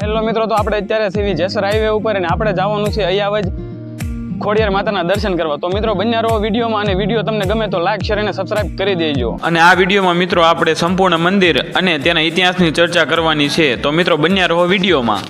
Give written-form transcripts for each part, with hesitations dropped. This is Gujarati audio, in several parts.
હેલો મિત્રો, તો આપણે અત્યારે સીવી જેસર હાઈવે ઉપર અને આપણે જવાનું છે અયાવજ ખોડિયાર માતાના દર્શન કરવા। તો મિત્રો બન્યા રહો વિડીયોમાં, અને વિડીયો તમને ગમે તો લાઈક શેર અને સબસ્ક્રાઇબ કરી દેજો। અને આ વિડીયોમાં મિત્રો આપણે સંપૂર્ણ મંદિર અને તેના ઇતિહાસની ચર્ચા કરવાની છે। તો મિત્રો બન્યા રહો વિડીયોમાં।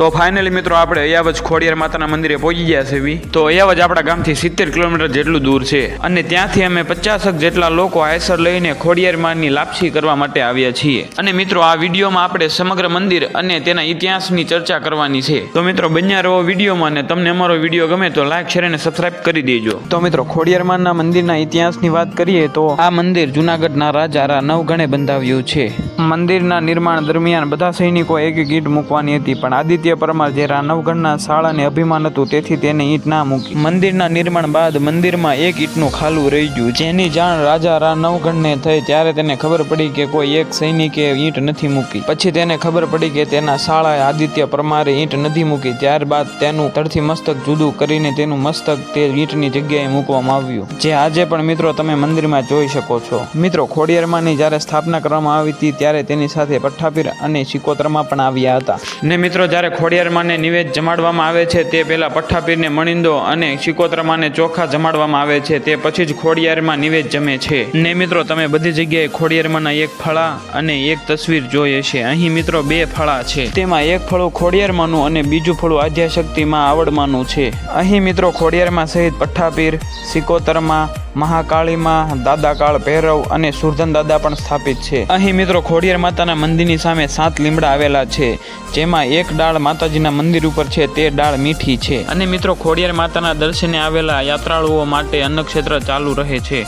તો ફાઇનલી મિત્રો આપણે અયાવજ ખોડિયાર માતાના મંદિરે પહોંચી ગયા છે। તો અયાવજ આપણા ગામથી 70 કિલોમીટર જેટલું દૂર છે, અને ત્યાંથી અમે 50 જેટલા લોકો આયસર લઈને ખોડિયાર માની લાપસી કરવા માટે આવ્યા છીએ। અને મિત્રો આ વિડીયોમાં આપણે સમગ્ર મંદિર અને તેના ઇતિહાસની ચર્ચા કરવાની છે। તો મિત્રો બન્યા રહો વિડીયોમાં, અને તમને અમારો વિડીયો ગમે તો લાઈક શેર અને સબસ્ક્રાઇબ કરી દેજો। તો મિત્રો ખોડિયાર માના મંદિરના ઇતિહાસની વાત કરીએ તો આ મંદિર જૂનાગઢના રાજા રા નવગણે બંધાવ્યું છે। મંદિરના નિર્માણ દરમિયાન બધા સૈનિકો એક એક ઈંટ મૂકવાની હતી, પણ આદિત્ય પરમાર જે રા નવગણના શાળાને અભિમાન હતું તેથી તેને ઈંટ ના મૂકી। મંદિરના નિર્માણ બાદ મંદિરમાં એક ઈંટનું ખાલું રહી ગયું, જેની જાણ રાજા રા નવગણને થઈ ત્યારે તેને ખબર પડી કે કોઈ એક સૈનિકે ઈંટ નથી મૂકી। પછી તેને ખબર પડી કે તેના શાળાએ આદિત્ય પરમારે ઈંટ નથી મૂકી। ત્યારબાદ તેનું તળથી મસ્તક જુદું કરીને તેનું મસ્તક તે ઈંટની જગ્યાએ મૂકવામાં આવ્યું, જે આજે પણ મિત્રો તમે મંદિરમાં જોઈ શકો છો। મિત્રો ખોડિયારમાંની જ્યારે સ્થાપના કરવામાં આવી હતી ત્યારે તેની સાથે પઠ્ઠાપીર અને સિકોતરમાં પણ આવ્યા હતા। ને મિત્રો જ્યારે ખોડિયારમાંને નિવેદ જમાડવામાં આવે છે તે પહેલા પઠ્ઠાપીરને મણિંદો અને સિકોતરમાંને ચોખા જમાડવામાં આવે છે, તે પછી જ ખોડિયારમાં નિવેદ જમે છે। ને મિત્રો તમે બધી જગ્યાએ ખોડિયારમાંના એક ફળા અને એક તસવીર જોઈ હશે। અહીં મિત્રો બે ફળા છે, તેમાં એક ફળું ખોડિયારમાંનું અને બીજું ફળું આદ્યાશક્તિમાં આવડમાંનું છે। અહીં મિત્રો ખોડિયારમાં સહિત પઠ્ઠાપીર, સિકોતરમાં, મહાકાળીમાં, દાદાકાળ ભૈરવ અને સુરધન દાદા પણ સ્થાપિત છે। અહીં મિત્રો ખોડિયાર માતાના મંદિરની સામે 7 લીમડા આવેલા છે, જેમાં એક ડાળ માતાજીના મંદિર ઉપર છે, તે ડાળ મીઠી છે। અને મિત્રો ખોડિયાર માતાના દર્શને આવેલા યાત્રાળુઓ માટે અન્નક્ષેત્ર ચાલુ રહે છે।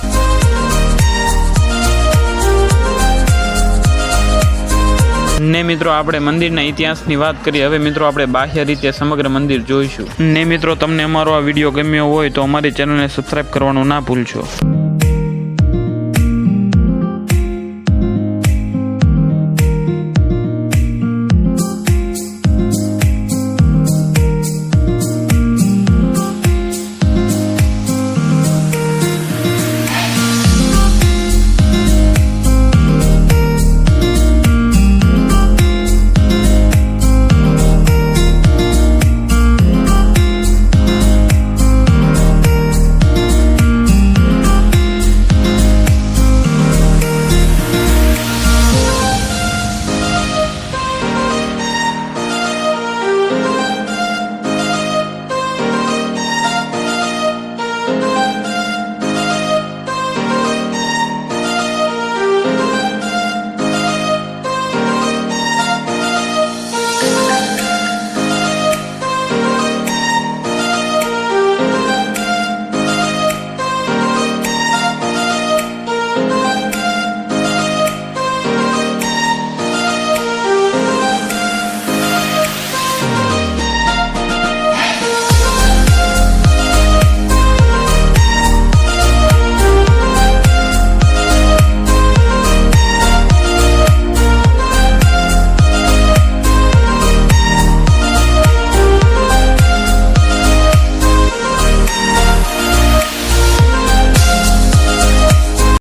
ને મિત્રો આપણે મંદિરના ઇતિહાસની વાત કરીએ, હવે મિત્રો આપણે બાહ્ય રીતે સમગ્ર મંદિર જોઈશું। ને મિત્રો તમને અમારો આ વિડીયો ગમ્યો હોય તો અમારી ચેનલને સબસ્ક્રાઇબ કરવાનું ના ભૂલશો।